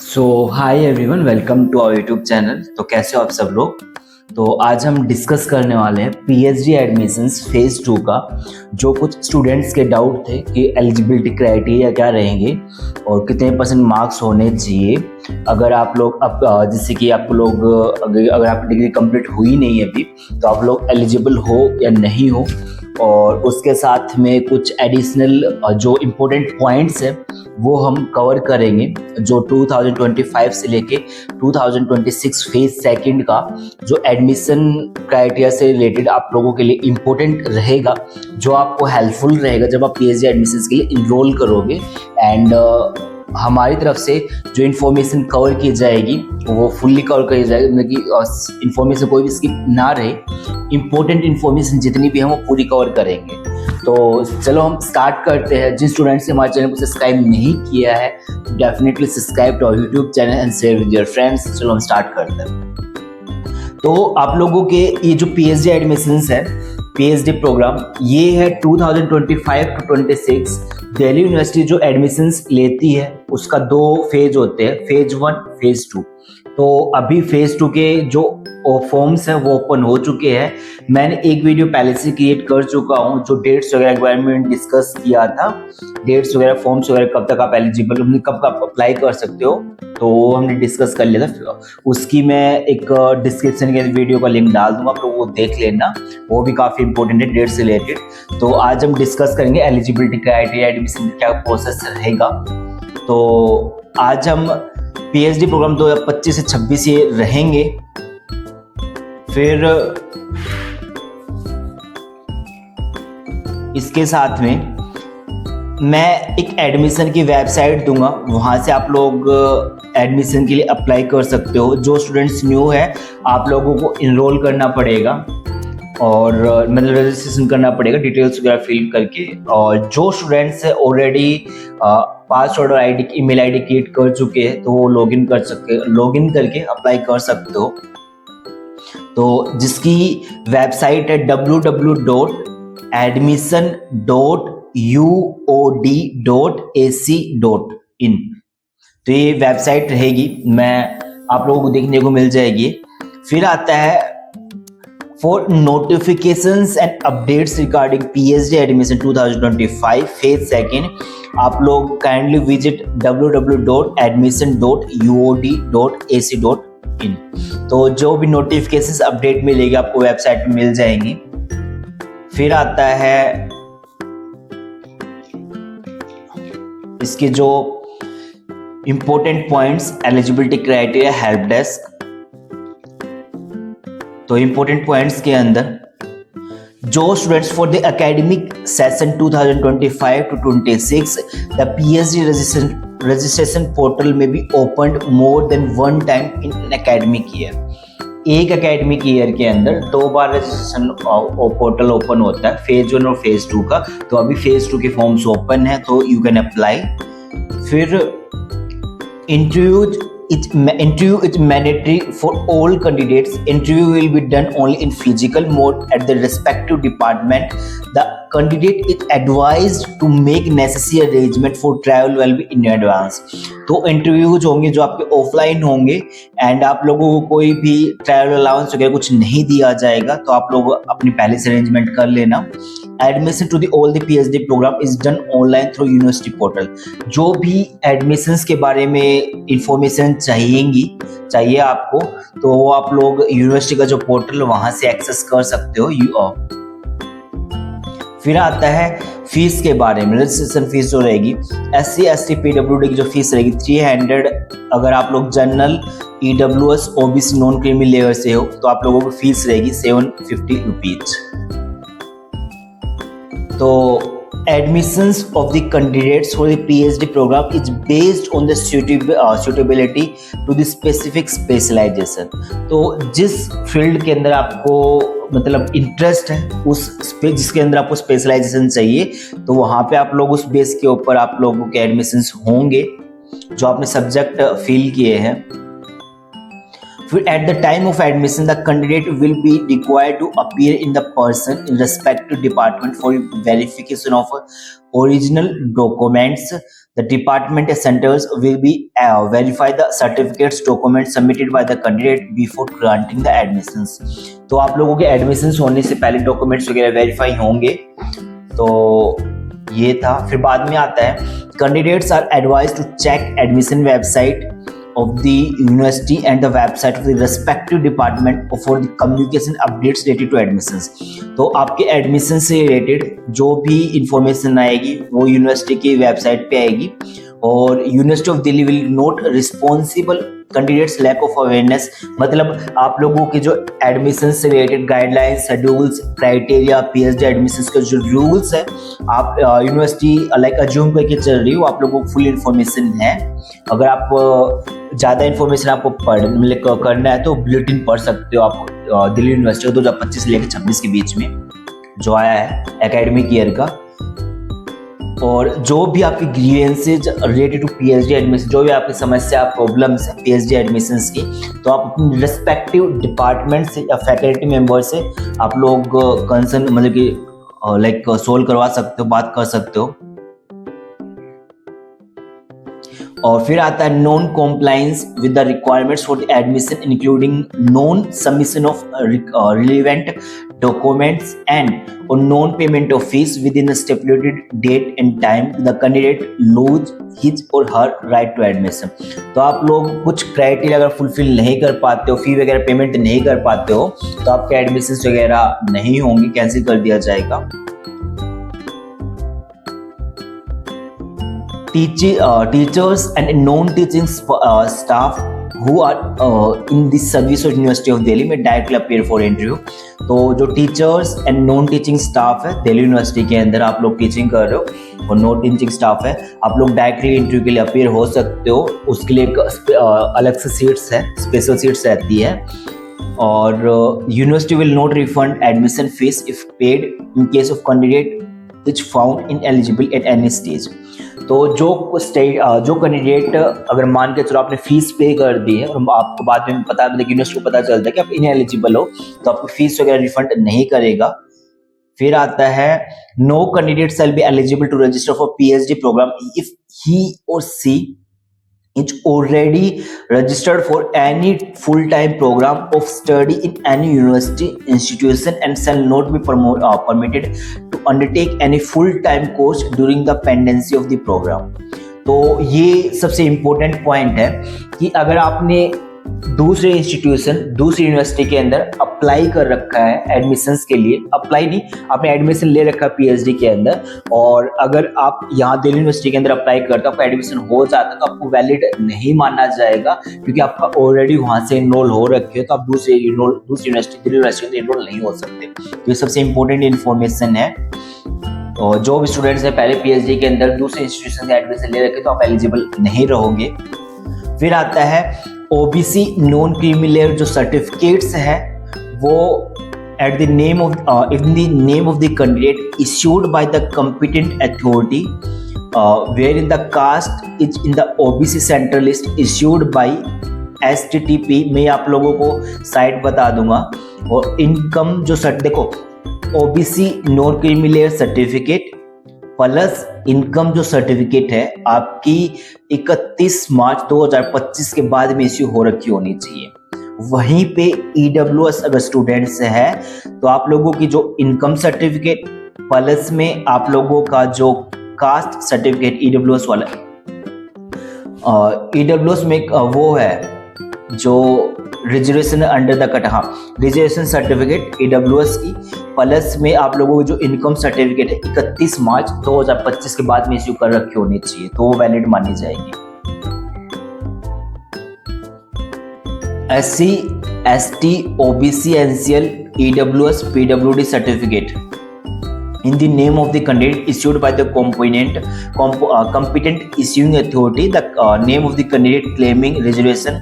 So hi everyone, welcome to our YouTube channel. तो कैसे हो आप सब लोग। तो आज हम डिस्कस करने वाले हैं पीएचडी एडमिशंस फेज़ 2 का। जो कुछ स्टूडेंट्स के डाउट थे कि एलिजिबिलिटी क्राइटेरिया क्या रहेंगे और कितने परसेंट मार्क्स होने चाहिए अगर आप लोग अब जैसे कि आप लोग अगर आपकी डिग्री कंप्लीट हुई नहीं है अभी, तो आप लोग एलिजिबल हो या नहीं हो। और उसके साथ में कुछ एडिशनल जो इम्पोर्टेंट पॉइंट्स हैं वो हम कवर करेंगे, जो 2025 से लेके 2026 फेज सेकंड का जो एडमिशन क्राइटेरिया से रिलेटेड आप लोगों के लिए इम्पोर्टेंट रहेगा, जो आपको हेल्पफुल रहेगा जब आप पीएचडी एडमिशन के लिए इनरोल करोगे। एंड हमारी तरफ से जो इन्फॉर्मेशन कवर की जाएगी वो फुल्ली कवर करी जाएगी, मतलब कि इन्फॉर्मेशन कोई भी स्किप ना रहे। इम्पोर्टेंट इन्फॉर्मेशन जितनी भी है वो पूरी कवर करेंगे। तो चलो हम स्टार्ट करते हैं। जिन स्टूडेंट्स ने हमारे चैनल को सब्सक्राइब नहीं किया है, definitely subscribe to our YouTube channel and share with your friends. चलो हम स्टार्ट करते हैं। तो आप लोगों के ये जो पीएचडी एडमिशंस है, पीएचडी प्रोग्राम, ये है 2025 टू 26 दिल्ली यूनिवर्सिटी जो एडमिशंस लेती है उसका 2 फेज होते हैं, फेज 1 फेज 2। तो अभी फेज 2 के जो फॉर्म्स हैं वो ओपन हो चुके हैं। मैंने एक वीडियो पहले से क्रिएट कर चुका हूँ जो डेट्स वगैरह के बारे में डिस्कस किया था, डेट्स वगैरह, फॉर्म्स वगैरह, कब तक आप एलिजिबल, कब आप अप्लाई कर सकते हो, तो वो हमने डिस्कस कर लिया था। उसकी मैं एक डिस्क्रिप्शन के वीडियो का लिंक डाल दूंगा, आप लोग वो देख लेना, वो भी काफ़ी इंपॉर्टेंट है डेट से रिलेटेड। तो आज हम डिस्कस करेंगे एलिजिबिलिटी क्राइटेरिया, एडमिशन क्या प्रोसेस रहेगा। तो आज हम पीएचडी प्रोग्राम 2025 से 26 ये रहेंगे। फिर इसके साथ में मैं एक एडमिशन की वेबसाइट दूंगा, वहाँ से आप लोग एडमिशन के लिए अप्लाई कर सकते हो। जो स्टूडेंट्स न्यू है आप लोगों को इनरोल करना पड़ेगा और मतलब रजिस्ट्रेशन करना पड़ेगा, डिटेल्स वगैरह फिल करके। और जो स्टूडेंट्स ऑलरेडी पासवर्ड और आईडी, ईमेल आईडी क्रिएट कर चुके हैं तो वो लॉगिन करके अप्लाई कर सकते हो। तो जिसकी वेबसाइट है www.admission.uod.ac.in। तो ये वेबसाइट रहेगी, मैं आप लोगों को देखने को मिल जाएगी। फिर आता है for notifications and updates regarding PhD admission 2025 phase second, आप लोग काइंडली विजिट www.admission.uod.ac.in। तो जो भी नोटिफिकेशंस अपडेट मिलेगी आपको वेबसाइट में मिल जाएंगी। फिर आता है इसके जो important points, eligibility criteria, help desk. तो इंपॉर्टेंट पॉइंट्स के अंदर जो students for the academic session 2025 to 26 the PhD registration portal में be open more than one time in academic year. एक एकेडमिक ईयर के अंदर 2 बार रजिस्ट्रेशन पोर्टल ओपन होता है, फेज 1 और फेज 2 का। तो अभी फेज 2 के फॉर्म्स ओपन है तो यू कैन अप्लाई। फिर interview is mandatory for all candidates. Interview will be done only in physical mode at the respective department. The candidate is advised to make necessary arrangement for travel well in advance. तो interview जो होंगे जो आपके offline होंगे and आप लोगों को कोई भी ट्रैवल अलाउंस वगैरह कुछ नहीं दिया जाएगा, तो आप लोग अपनी पहले से अरेंजमेंट कर लेना। Admission to the all the PhD program is done online through university portal. जो भी एडमिशंस के बारे में इंफॉर्मेशन चाहिए आपको, तो वो आप लोग यूनिवर्सिटी का जो पोर्टल वहां से एक्सेस कर सकते हो। फिर आता है फीस के बारे में। रजिस्ट्रेशन फीस जो रहेगी SC ST PWD की जो फीस रहेगी 300। अगर आप लोग general EWS OBC non creamy layer से हो तो आप लोगों को फीस रहेगी 750 रुपीज। तो admissions of the candidates for the PhD program is based on the suitability to the specific specialization। तो जिस फील्ड के अंदर आपको मतलब इंटरेस्ट है, जिसके अंदर आपको स्पेशलाइजेशन चाहिए, तो वहाँ पे आप लोग उस बेस के ऊपर आप लोगों के एडमिशंस होंगे जो आपने सब्जेक्ट फील किए हैं। At the time of admission, the candidate will be required to appear in the person in respective department for verification of original documents the department centers will be verify the certificates documents submitted by the candidate before granting the admissions. तो आप लोगों के admissions होने से पहले documents वगैरह verify होंगे। तो ये था। फिर बाद में आता है candidates are advise to check admission website of the university and the website of the respective department for the communication updates related to admissions। तो आपके एडमिशन से रिलेटेड जो भी इंफॉर्मेशन आएगी वो यूनिवर्सिटी की वेबसाइट पे आएगी, और university of Delhi will not responsible candidates lack of awareness. मतलब आप लोगों के जो एडमिशन से related guidelines, schedules, criteria, PhD admission के जो रूल्स है, आप यूनिवर्सिटी लाइक अज्यूम करके चल रही हो, आप लोगों को फुल इन्फॉर्मेशन है। अगर आप ज़्यादा इन्फॉर्मेशन आपको करना है तो बुलेटिन पढ़ सकते हो आप दिल्ली यूनिवर्सिटी 2025 से लेकर 26 के बीच में जो आया है एकेडमिक ईयर का। और जो भी आपकी grievances related to PhD admission, जो भी आपकी समस्या प्रॉब्लम्स है पीएचडी एडमिशंस की, तो आप अपने रिस्पेक्टिव डिपार्टमेंट से या फैकल्टी मेंबर से आप लोग कंसर्न मतलब कि लाइक सोल्व करवा सकते हो, बात कर सकते हो। और फिर आता है non compliance with the requirements for the admission including non submission of relevant documents and or non payment of fees within stipulated date and time the candidate lose his or her right to admission. तो आप लोग कुछ criteria अगर fulfil नहीं कर पाते हो, फी वगैरह पेमेंट नहीं कर पाते हो, तो आपके एडमिशन वगैरह नहीं होंगे, कैंसिल कर दिया जाएगा। Teachers and non-teaching staff who are in the service of University of Delhi may directly appear for interview। तो जो teachers and non teaching staff है दिल्ली यूनिवर्सिटी के अंदर, आप लोग टीचिंग कर रहे हो और नॉन टीचिंग स्टाफ है, आप लोग डायरेक्टली इंटरव्यू के लिए अपीयर हो सकते हो। उसके लिए एक अलग से सीट्स है, स्पेशल सीट्स रहती है। और university will not refund admission fees if paid in case of candidate which found ineligible at any stage। तो जो कैंडिडेट अगर मान के चलो आपने फीस पे कर दी है और आपको बाद में पता यूनिवर्सिटी को पता चलता है कि आप इनएलिजिबल हो, तो आपको फीस वगैरह रिफंड नहीं करेगा। फिर आता है no candidate shall be eligible to register for PhD program if he और she is already registered for any full-time program of study in any university institution and shall not be permitted to undertake any full-time course during the pendency of the program। तो ये सबसे important point है कि अगर आपने दूसरे institution, दूसरी university के अंदर अप्लाई कर रखा है एडमिशंस के लिए, अप्लाई नहीं, आपने एडमिशन ले रखा है पीएचडी के अंदर, और अगर आप यहाँ दिल्ली यूनिवर्सिटी के अंदर अप्लाई करते हो, आपका एडमिशन हो जाता है, तो आपको वैलिड नहीं माना जाएगा क्योंकि आपका ऑलरेडी वहाँ से इनरोल हो रखे हो, तो आप दूसरी यूनिवर्सिटी दिल्ली यूनिवर्सिटी में इनरोल नहीं हो सकते। तो ये सबसे इम्पोर्टेंट इन्फॉर्मेशन है। और जो भी स्टूडेंट्स हैं पहले पीएचडी के अंदर दूसरे इंस्टीट्यूशन से एडमिशन ले रखे तो आप एलिजिबल नहीं रहोगे। फिर आता है ओबीसी नॉन क्रीमी लेयर जो सर्टिफिकेट्स है वो at the name of in the name of the candidate issued by the competent authority wherein the caste is in the OBC central list issued by STTP। मैं आप लोगों को site बता दूंगा। और इनकम जो देखो OBC non creamy layer certificate plus income जो सर्टिफिकेट है आपकी 31 मार्च 2025 के बाद में इश्यू हो रखी होनी चाहिए। वहीं पे EWS अगर स्टूडेंट्स है तो आप लोगों की जो इनकम सर्टिफिकेट प्लस में आप लोगों का जो कास्ट सर्टिफिकेट EWS वाला EWS में वो है जो रिजर्वेशन अंडर द कट, हाँ रिजर्वेशन सर्टिफिकेट EWS की प्लस में आप लोगों की जो इनकम सर्टिफिकेट है 31 मार्च 2025 के बाद में इश्यू कर रखी होनी चाहिए, तो वो वैलिड मानी जाएगी। SC ST OBC NCL EWS PWD certificate in the name of the candidate issued by the competent issuing authority, the name of the candidate claiming reservation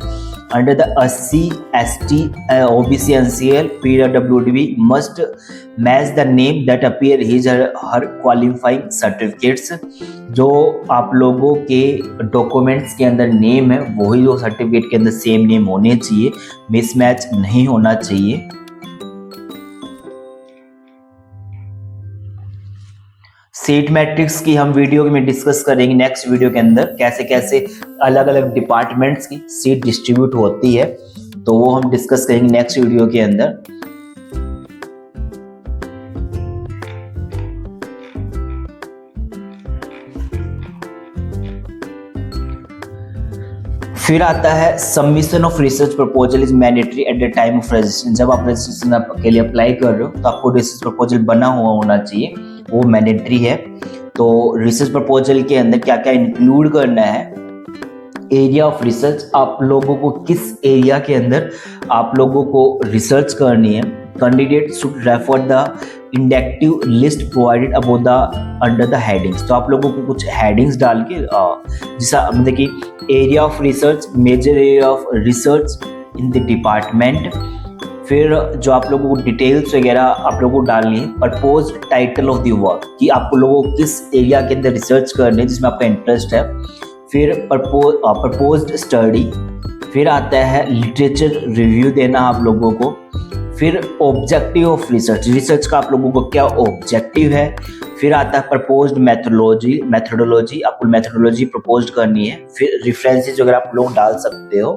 under the SC ST OBC NCL PWD must match the name that appear his or her qualifying certificates। जो आप लोगों के documents के अंदर name है वही जो certificate के अंदर सेम नेम होने चाहिए, मिसमैच नहीं होना चाहिए। सीट मैट्रिक्स की हम वीडियो में डिस्कस करेंगे नेक्स्ट वीडियो के अंदर, कैसे कैसे अलग अलग डिपार्टमेंट्स की सीट डिस्ट्रीब्यूट होती है, तो वो हम डिस्कस करेंगे नेक्स्ट वीडियो के अंदर। फिर आता है submission of research proposal is mandatory at the time of registration. जब आप रजिस्ट्रेशन के लिए अप्लाई कर रहे हो तो आपको रिसर्च प्रपोजल बना हुआ होना चाहिए, वो मैंडेटरी है। तो रिसर्च प्रपोजल के अंदर क्या क्या इंक्लूड करना है, एरिया ऑफ रिसर्च, आप लोगों को किस एरिया के अंदर आप लोगों को रिसर्च करनी है। Candidate should refer the indicative list provided above the under the headings. तो आप लोगों को कुछ हेडिंग्स डाल के जैसा मतलब कि area of research, major area of research in the department, फिर जो आप लोगों को डिटेल्स वगैरह आप लोगों को डालनी है। Propose title of the work, कि आप लोगों को किस एरिया के अंदर रिसर्च करनी है जिसमें आपका इंटरेस्ट है। फिर प्रपोज्ड स्टडी, फिर आता है लिटरेचर रिव्यू देना आप लोगों को। फिर ऑब्जेक्टिव ऑफ रिसर्च, रिसर्च का आप लोगों को क्या ऑब्जेक्टिव है। फिर आता है प्रपोज्ड मेथोडोलॉजी, आपको मेथोडोलॉजी प्रपोज करनी है। फिर रेफरेंसेस वगैरह आप लोग डाल सकते हो।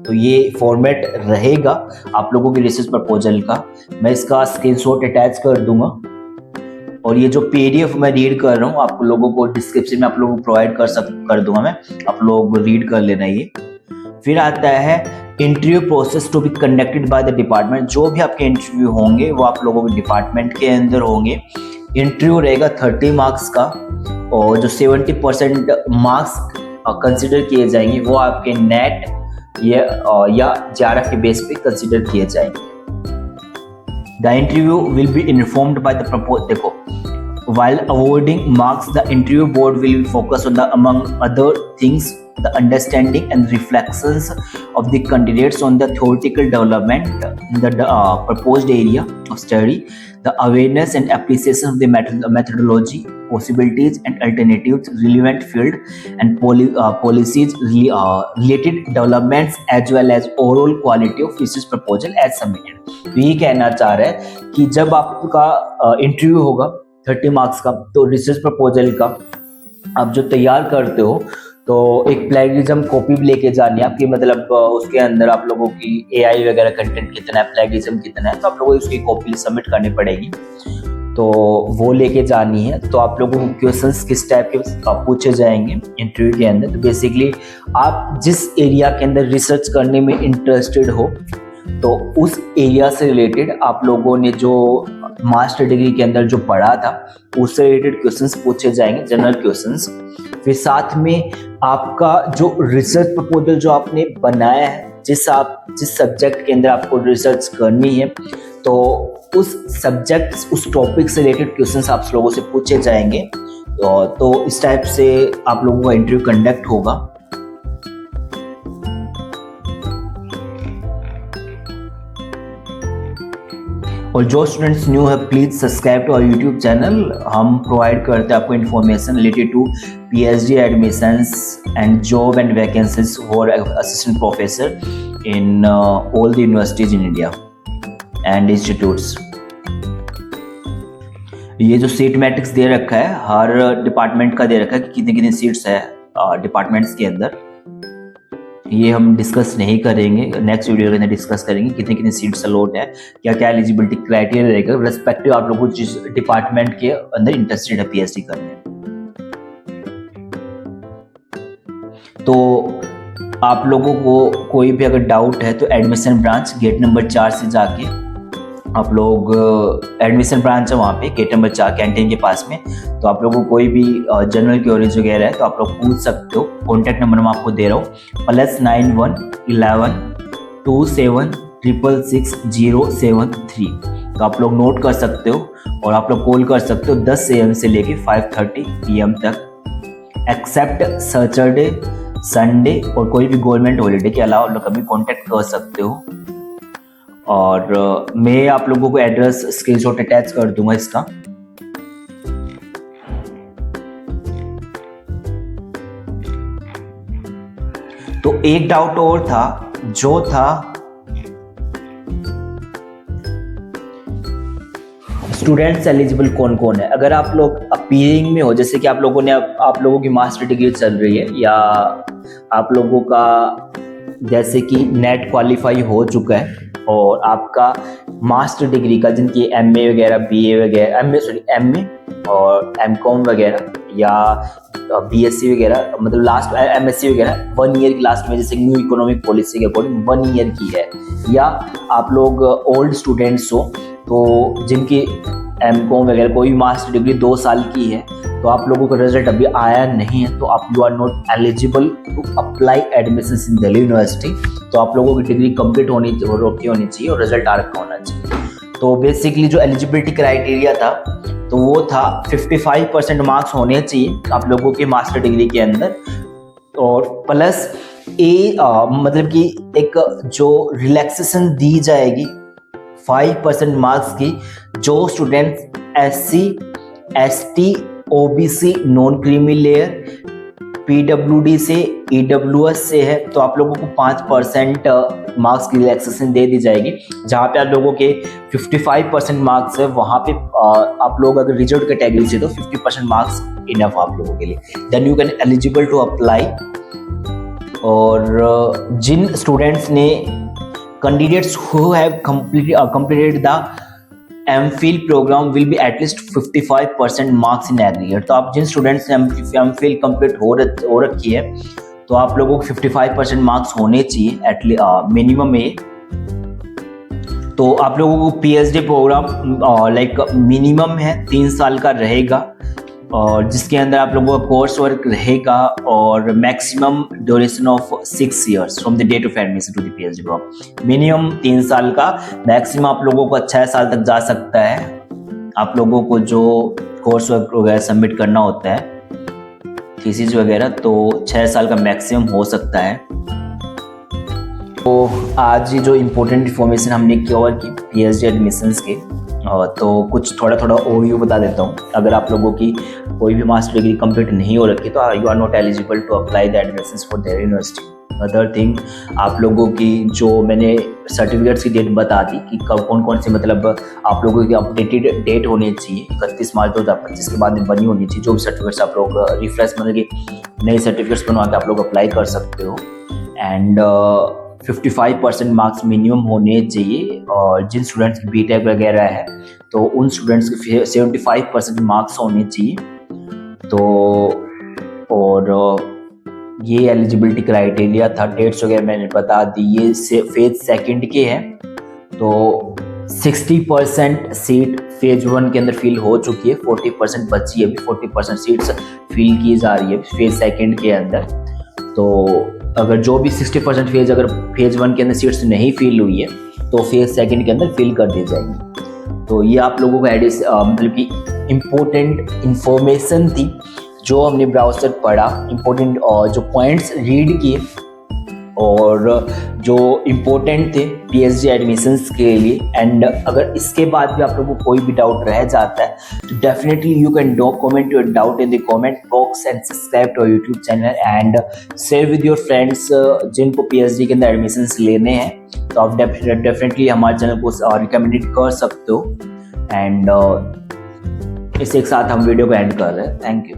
तो ये फॉर्मेट रहेगा आप लोगों की रिसर्च प्रपोजल का। मैं इसका स्क्रीनशॉट अटैच कर दूंगा और ये जो पीडीएफ मैं रीड कर रहा हूँ आप लोगों को डिस्क्रिप्शन में आप लोगों को प्रोवाइड कर दूंगा मैं, आप लोग रीड कर लेना ये। फिर आता है interview process to be conducted by the department, जो भी आपके इंटरव्यू होंगे वो आप लोगों के डिपार्टमेंट के अंदर होंगे। इंटरव्यू रहेगा 30 मार्क्स का और जो 70% मार्क्स कंसिडर किए जाएंगे वो आपके नेट या JRF के बेस पे कंसिडर किए जाएंगे। The interview will be informed by the propose, देखो while awarding marks the interview board will focus on the among other things the understanding and reflections of the candidates on the theoretical development in the proposed area of study, the awareness and appreciation of the methodology, possibilities and alternatives, relevant field and policies related developments, as well as overall quality of research proposal as submitted। तो ये कहना चाह रहा है कि जब आपका interview होगा 30 मार्क्स का, तो रिसर्च प्रपोजल का आप जो तैयार करते हो तो एक प्लेगरिज्म कॉपी भी लेके जानी है आपकी, मतलब उसके अंदर आप लोगों की AI वगैरह कंटेंट कितना है, प्लेगरिज्म कितना है, तो आप लोगों को उसकी कॉपी सबमिट करनी पड़ेगी, तो वो लेके जानी है। तो आप लोगों को क्वेश्चंस किस टाइप के पूछे जाएंगे इंटरव्यू के अंदर, तो बेसिकली आप जिस एरिया के अंदर रिसर्च करने में इंटरेस्टेड हो तो उस एरिया से रिलेटेड आप लोगों ने जो मास्टर डिग्री के अंदर जो पढ़ा था उससे रिलेटेड क्वेश्चंस पूछे जाएंगे, जनरल क्वेश्चंस। फिर साथ में आपका जो रिसर्च प्रपोजल जो आपने बनाया है, जिस सब्जेक्ट के अंदर आपको रिसर्च करनी है, तो उस सब्जेक्ट उस टॉपिक से रिलेटेड क्वेश्चंस आप लोगों से पूछे जाएंगे। तो इस टाइप से आप लोगों का इंटरव्यू कंडक्ट होगा। और जो स्टूडेंट्स न्यू है please subscribe to our YouTube channel. हम प्रोवाइड करते हैं आपको information related to PhD admissions and job and vacancies for assistant professor in all the universities in India and institutes. ये जो सीट मैट्रिक्स दे रखा है हर department का दे रखा है कि कितनी कितनी सीट्स है डिपार्टमेंट्स के अंदर, ये हम डिस्कस नहीं करेंगे, नेक्स्ट वीडियो के अंदर डिस्कस करेंगे कितनी कितनी सीट्स अलॉट है, क्या क्या एलिजिबिलिटी क्राइटेरिया रहेगा रेस्पेक्टिव आप लोगों को जिस डिपार्टमेंट के अंदर इंटरेस्टेड है PhD करने। तो आप लोगों को कोई भी अगर डाउट है तो एडमिशन ब्रांच गेट नंबर 4 से जाके आप लोग, एडमिशन ब्रांच है वहाँ पे गेट नंबर 4 कैंटीन के पास में, तो आप लोगों को कोई भी जनरल क्वेरीज वगैरह है तो आप लोग पूछ सकते हो। कॉन्टैक्ट नंबर मैं आपको दे रहा हूँ +91 11 27 666 073, तो आप लोग नोट कर सकते हो और आप लोग कॉल कर सकते हो 10 AM से लेके 5:30 PM तक, एक्सेप्ट सैटरडे संडे और कोई भी गवर्नमेंट हॉलीडे के अलावा आप लोग कभी कॉन्टैक्ट कर सकते हो। और मैं आप लोगों को एड्रेस स्क्रीनशॉट अटैच कर दूंगा इसका। तो एक डाउट और था जो था स्टूडेंट्स एलिजिबल कौन कौन है? अगर आप लोग अपीयरिंग में हो, जैसे कि आप लोगों की मास्टर डिग्री चल रही है, या आप लोगों का जैसे कि नेट क्वालिफाई हो चुका है और आपका मास्टर डिग्री का, जिनकी एमए वगैरह, बीए वगैरह, एमए और एमकॉम वगैरह या बीएससी वगैरह, मतलब लास्ट एमएससी वगैरह 1 ईयर की लास्ट में, जैसे न्यू इकोनॉमिक पॉलिसी के अकॉर्डिंग 1 ईयर की है, या आप लोग ओल्ड स्टूडेंट्स हो तो जिनकी एमकॉम वगैरह कोई भी मास्टर डिग्री 2 साल की है, तो आप लोगों का रिजल्ट अभी आया नहीं है, तो आप you are not eligible to apply admission in Delhi university. तो आप लोगों की डिग्री कंप्लीट होनी चाहिए और रिजल्ट आ रखा होना चाहिए। तो बेसिकली जो एलिजिबिलिटी क्राइटेरिया था, तो वो था 55% मार्क्स होने चाहिए आप लोगों के मास्टर डिग्री के अंदर, और प्लस मतलब कि एक जो रिलैक्सेशन दी जाएगी 5% मार्क्स की, जो student SC, ST, OBC, non creamy layer, PWD से, EWS से है, तो आप लोगों को 5% मार्क्स की रिलैक्सेशन दे दी जाएगी। जहाँ पे आप लोगों के 55% मार्क्स है, वहाँ पे आप लोग अगर रिजर्व कैटेगरी से, तो 50% मार्क्स इनफ आप लोगों के लिए, then you can eligible to apply. और जिन स्टूडेंट्स ने candidates who have completed the MPhil program will be at least 55% marks in aggregate। तो आप जिन स्टूडेंट्स ने MPhil कंप्लीट हो रखी है, तो आप लोगों को 55% मार्क्स होने चाहिए एटलीस्ट मिनिमम में। तो आप लोगों को PhD प्रोग्राम लाइक मिनिमम है 3 साल का रहेगा, और जिसके अंदर आप लोगों का कोर्स वर्क रहेगा, और maximum duration of 6 years from the date of admission to the PhD program. Minimum 3 साल का, मैक्सिमम आप लोगों को 6 साल तक जा सकता है। आप लोगों को जो कोर्स वर्क वगैरह सबमिट करना होता है, थीसिस वगैरह, तो 6 साल का मैक्सिमम हो सकता है। तो आज ये जो इम्पोर्टेंट इन्फॉर्मेशन हमने कवर की PhD एडमिशन्स के, तो कुछ थोड़ा ओवरव्यू बता देता हूँ। अगर आप लोगों की कोई भी मास्टर डिग्री कंप्लीट नहीं हो रखी, तो you are not eligible to apply the admissions for Delhi university. Other thing, आप लोगों की जो मैंने सर्टिफिकेट्स की डेट बता दी कि कब कौन से, मतलब आप लोगों की अपडेटेड डेट होनी चाहिए 31 मार्च 2025 के बाद में बनी होनी चाहिए। जो भी सर्टिफिकेट्स आप लोग रिफ्रेश, मतलब कि नए सर्टिफिकेट्स बनवा के आप लोग अप्लाई कर सकते हो। एंड 55% मार्क्स मिनिमम होने चाहिए, और जिन स्टूडेंट्स की बीटेक वगैरह है, तो उन स्टूडेंट्स के 75% मार्क्स होने चाहिए। तो और ये एलिजिबिलिटी क्राइटेरिया था। डेट्स वगैरह मैंने बता दी। ये फेज सेकंड के हैं, तो 60% सीट फेज 1 के अंदर फिल हो चुकी है, 40% बची है, अभी 40% सीट्स फिल की जा रही है फेज सेकंड के अंदर। तो अगर जो भी 60% अगर फेज 1 के अंदर सीट्स नहीं फिल हुई है, तो फेज सेकंड के अंदर फिल कर दी जाएंगी। तो ये आप लोगों को मतलब कि इम्पोर्टेंट इन्फॉर्मेशन थी जो हमने ब्राउज़र पढ़ा, इम्पोर्टेंट जो पॉइंट्स रीड किए, और जो इम्पोर्टेंट थे PhD एडमिशन्स के लिए। एंड अगर इसके बाद भी आप लोगों को कोई भी डाउट रह जाता है, तो definitely you can comment your doubt in the comment box and subscribe to YouTube channel and share with your friends जिनको PhD के अंदर एडमिशन्स लेने हैं। तो आप डेफिनेटली हमारे चैनल को रिकमेंडेड कर सकते हो। एंड इसी के साथ हम वीडियो को एंड कर रहे हैं। Thank you.